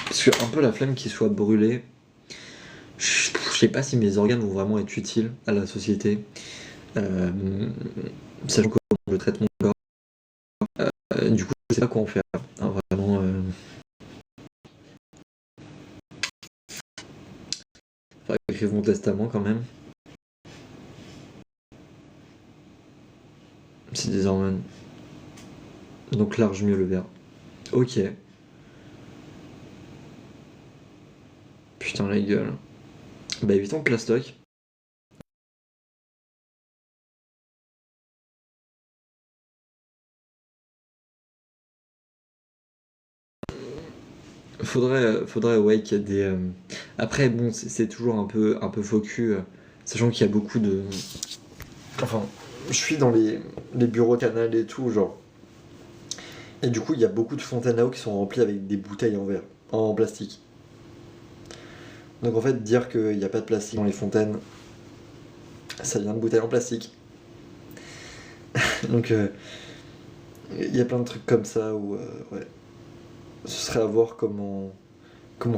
Parce que un peu la flemme qu'il soit brûlé, je sais pas si mes organes vont vraiment être utiles à la société. Sachant comment je traite mon corps. Du coup, je sais pas quoi en faire. Hein, vraiment... Faudrait que j'écrive mon testament quand même. C'est des hormones. Donc large mieux le verre. Ok. Putain la gueule. Bah évitons le plastoc. Faudrait ouais qu'il y ait des... Après bon c'est toujours un peu faux cul, sachant qu'il y a beaucoup de... Enfin, je suis dans les bureaux de canal et tout, genre. Et du coup il y a beaucoup de fontaines à eau qui sont remplies avec des bouteilles en verre, en plastique. Donc en fait dire qu'il n'y a pas de plastique dans les fontaines, ça vient de bouteilles en plastique. Donc il y a plein de trucs comme ça où ouais. Ce serait à voir comment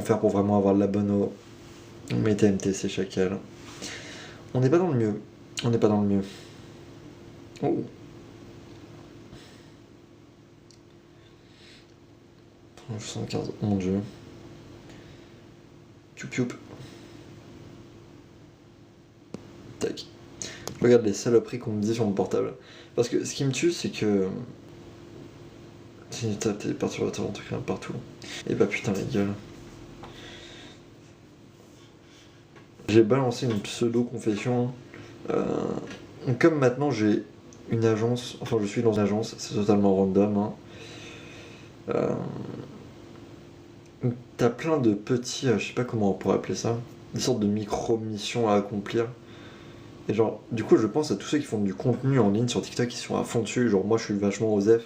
faire pour vraiment avoir de la bonne eau. Mais TMT, c'est chacal. On n'est pas dans le mieux. On n'est pas dans le mieux. Oh. Oh, 75, mon dieu. Pioup pioup. Tac. Je regarde les saloperies qu'on me dit sur mon portable. Parce que ce qui me tue, c'est que... C'est une tape, des perturbateurs, un truc là partout. Et bah putain, la gueule. J'ai balancé une pseudo-confession. Comme maintenant j'ai une agence, enfin je suis dans une agence, c'est totalement random. Hein. T'as plein de petits, je sais pas comment on pourrait appeler ça, des sortes de micro-missions à accomplir. Et genre, du coup, je pense à tous ceux qui font du contenu en ligne sur TikTok qui sont à fond dessus. Genre, moi je suis vachement osef.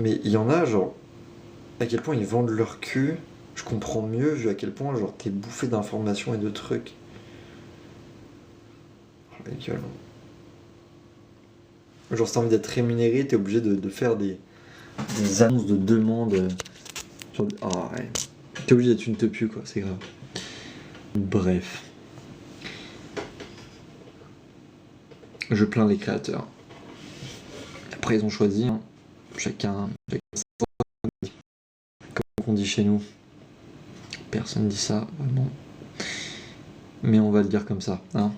Mais il y en a, genre, à quel point ils vendent leur cul. Je comprends mieux vu à quel point, genre, t'es bouffé d'informations et de trucs. Oh la gueule. Genre, si t'as envie d'être rémunéré, t'es obligé de faire des annonces de demande. Genre, oh ouais. T'es obligé d'être une tepu, quoi, c'est grave. Bref. Je plains les créateurs. Après, ils ont choisi, hein. Chacun comme on dit chez nous. Personne dit ça, vraiment. Mais on va le dire comme ça, hein.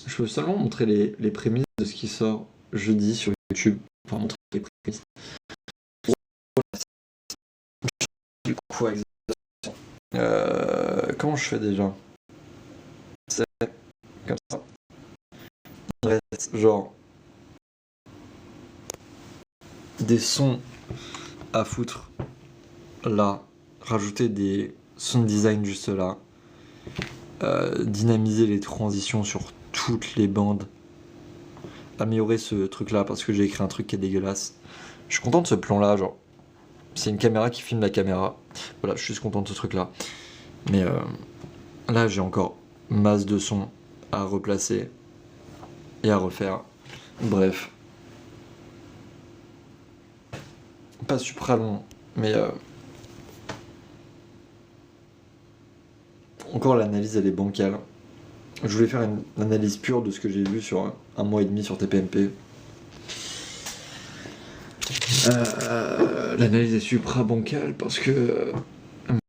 Je peux seulement montrer les prémices de ce qui sort jeudi sur YouTube. Enfin, montrer les prémices. Quoi exactement? Comment je fais déjà? C'est comme ça. Il reste genre des sons à foutre là, rajouter des sound design juste là, dynamiser les transitions sur toutes les bandes, améliorer ce truc là parce que j'ai écrit un truc qui est dégueulasse. Je suis content de ce plan là, genre c'est une caméra qui filme la caméra. Voilà, je suis content de ce truc là. Mais là j'ai encore masse de sons à replacer et à refaire. Bref. Pas super long, mais encore l'analyse elle est bancale. Je voulais faire une analyse pure de ce que j'ai vu sur un mois et demi sur TPMP. L'analyse est super bancale parce que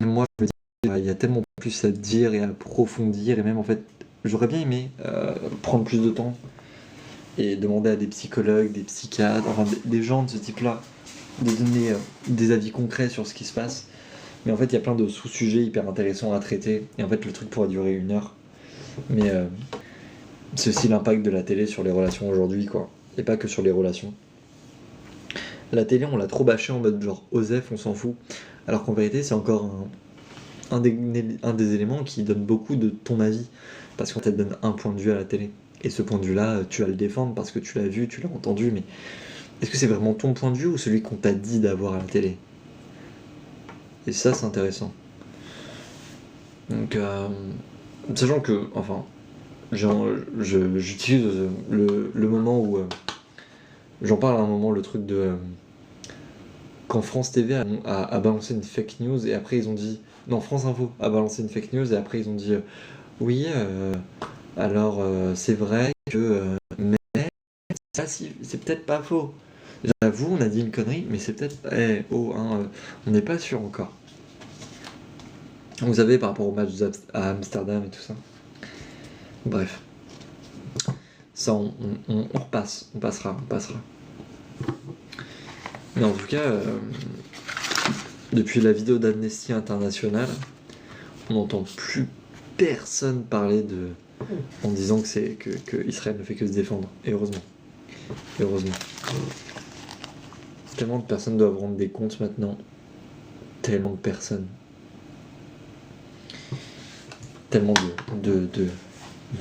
moi je me dis il y a tellement plus à dire et à approfondir et même en fait j'aurais bien aimé prendre plus de temps et demander à des psychologues, des psychiatres, enfin des gens de ce type-là de donner des avis concrets sur ce qui se passe. Mais en fait, il y a plein de sous-sujets hyper intéressants à traiter. Et en fait, le truc pourrait durer 1 heure. Mais c'est aussi l'impact de la télé sur les relations aujourd'hui, quoi. Et pas que sur les relations. La télé, on l'a trop bâché en mode genre Osef, on s'en fout. Alors qu'en vérité, c'est encore un des éléments qui donne beaucoup de ton avis, parce qu'on te donne un point de vue à la télé. Et ce point de vue-là, tu vas le défendre parce que tu l'as vu, tu l'as entendu, mais est-ce que c'est vraiment ton point de vue ou celui qu'on t'a dit d'avoir à la télé? Et ça, c'est intéressant. Donc, sachant que, enfin, j'utilise le moment où j'en parle à un moment, le truc de quand France TV a balancé une fake news et après ils ont dit non, France Info a balancé une fake news et après ils ont dit oui, alors c'est vrai que mais ça c'est peut-être pas faux. J'avoue, on a dit une connerie, mais c'est peut-être on n'est pas sûr encore. Vous savez, par rapport au match à Amsterdam et tout ça. Bref. Ça, on repasse, on passera. Mais en tout cas, depuis la vidéo d'Amnesty International, on n'entend plus personne parler en disant que Israël ne fait que se défendre. Et heureusement. Tellement de personnes doivent rendre des comptes maintenant. Tellement de personnes. Tellement de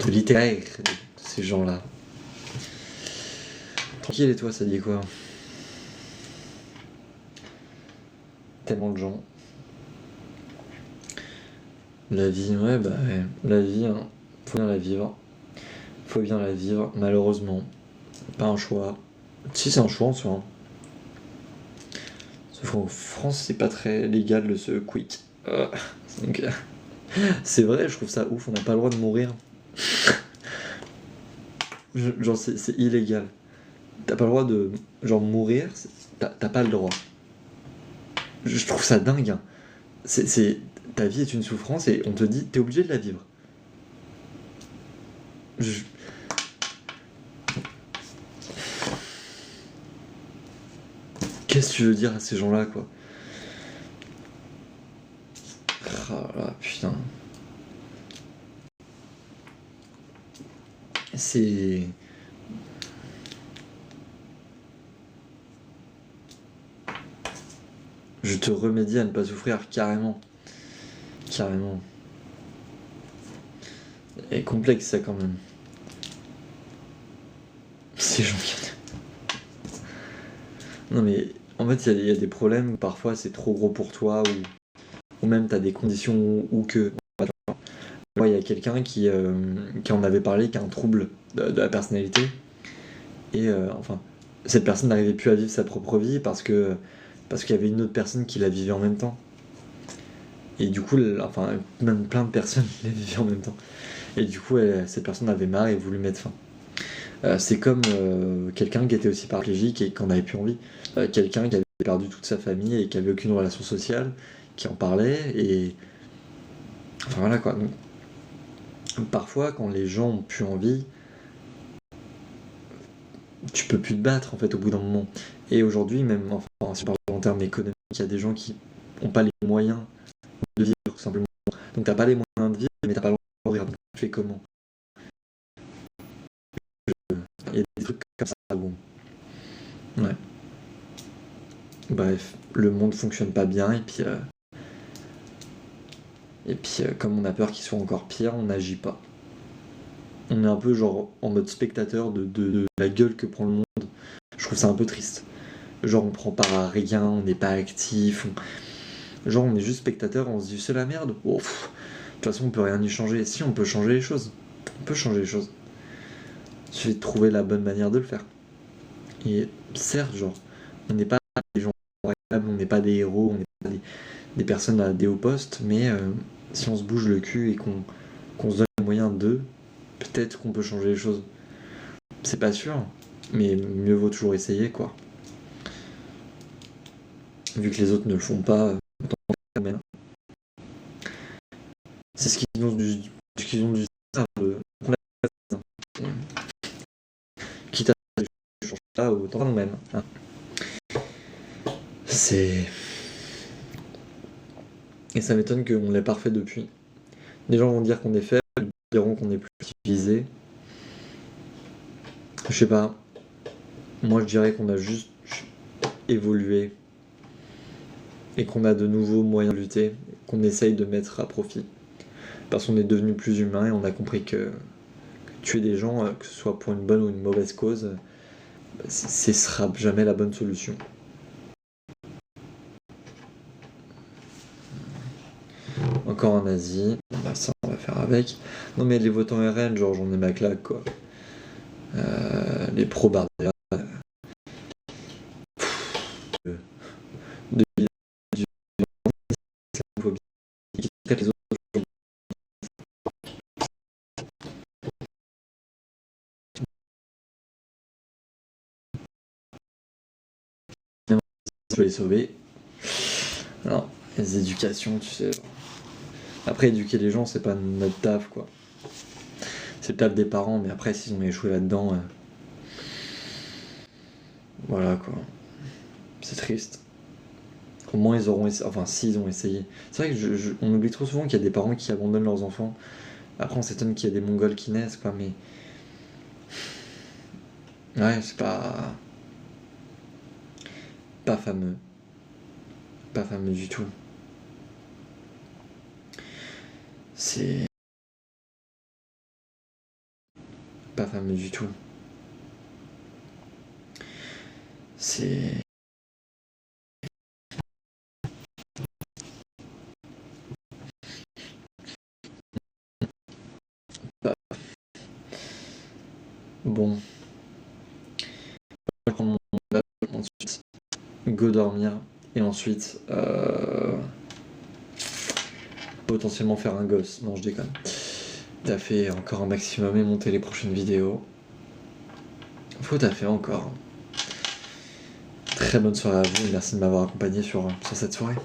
littéraires, de ces gens-là. Tranquille, et toi, ça dit quoi? Tellement de gens. La vie, ouais, la vie, hein, faut bien la vivre, malheureusement. Pas un choix. Si, c'est un choix en soi. Hein. Sauf qu'en France, c'est pas très légal de se quitter. Donc, c'est vrai, je trouve ça ouf, on n'a pas le droit de mourir. Genre, c'est illégal. T'as pas le droit de mourir, t'as pas le droit. Je trouve ça dingue. Hein. Ta vie est une souffrance et on te dit t'es obligé de la vivre. Qu'est-ce que tu veux dire à ces gens-là, quoi? Ah là, putain. C'est... Je te remédie à ne pas souffrir, carrément. Et complexe, ça, quand même. Ces gens qui... Non, mais en fait, il y a des problèmes où parfois c'est trop gros pour toi, ou même t'as des conditions où que... Moi, il y a quelqu'un qui en avait parlé, qui a un trouble de la personnalité. Et enfin, cette personne n'arrivait plus à vivre sa propre vie parce qu'il y avait une autre personne qui la vivait en même temps. Et du coup, même plein de personnes la vivaient en même temps. Et du coup, cette personne avait marre et voulu mettre fin. C'est comme quelqu'un qui était aussi paraplégique et qui n'en avait plus envie. Quelqu'un qui avait perdu toute sa famille et qui avait aucune relation sociale, qui en parlait. Et enfin voilà quoi. Donc, parfois, quand les gens ont plus envie, tu peux plus te battre en fait au bout d'un moment. Et aujourd'hui, même si on parle en termes économiques, il y a des gens qui n'ont pas les moyens de vivre tout simplement. Donc t'as pas les moyens de vivre, mais t'as pas le droit de mourir. Donc tu fais comment? Il y a des trucs comme ça. Bon. Ouais. Bref, le monde fonctionne pas bien et puis comme on a peur qu'il soit encore pire, on n'agit pas. On est un peu genre en mode spectateur de la gueule que prend le monde. Je trouve ça un peu triste. Genre on prend part à rien, on n'est pas actif, genre on est juste spectateur, on se dit c'est la merde. Oh, de toute façon on peut rien y changer. Si, on peut changer les choses. Il suffit de trouver la bonne manière de le faire. Et certes, genre, on n'est pas des gens incroyables, on n'est pas des héros, on n'est pas des personnes à des hauts postes, mais si on se bouge le cul et qu'on se donne les moyens d'eux, peut-être qu'on peut changer les choses. C'est pas sûr, mais mieux vaut toujours essayer, quoi. Vu que les autres ne le font pas, autant faire même. C'est ce qu'ils ont dû faire, quitte à changer ça, autant faire nous-mêmes. Hein. C'est... Et ça m'étonne qu'on l'ait pas refait depuis. Les gens vont dire qu'on est faible, ils diront qu'on est plus civilisé. Je sais pas. Moi je dirais qu'on a juste évolué. et qu'on a de nouveaux moyens de lutter, qu'on essaye de mettre à profit. Parce qu'on est devenu plus humain et on a compris que tuer des gens, que ce soit pour une bonne ou une mauvaise cause, ce sera jamais la bonne solution. Encore en Asie, bah ça on va faire avec. Non mais les votants RN, genre j'en ai ma claque quoi. Les pro Bardella. Du islamophobie qui traitent les autres. Je vais les sauver. Non, les éducations, tu sais. Après, éduquer les gens, c'est pas notre taf, quoi. C'est le taf des parents, mais après, s'ils ont échoué là-dedans, voilà, quoi. C'est triste. Au moins, ils auront essayé. Enfin, s'ils ont essayé. C'est vrai que on oublie trop souvent qu'il y a des parents qui abandonnent leurs enfants. Après, on s'étonne qu'il y a des Mongols qui naissent, quoi, mais. Ouais, c'est pas. Pas fameux. Pas fameux du tout. C'est. Pas fameux du tout. C'est. Pas... Bon. Je vais prendre mon bag, ensuite go dormir et ensuite potentiellement faire un gosse. Non, je déconne. T'as fait encore un maximum et monter les prochaines vidéos. Faut taffer encore. Très bonne soirée à vous et merci de m'avoir accompagné sur cette soirée.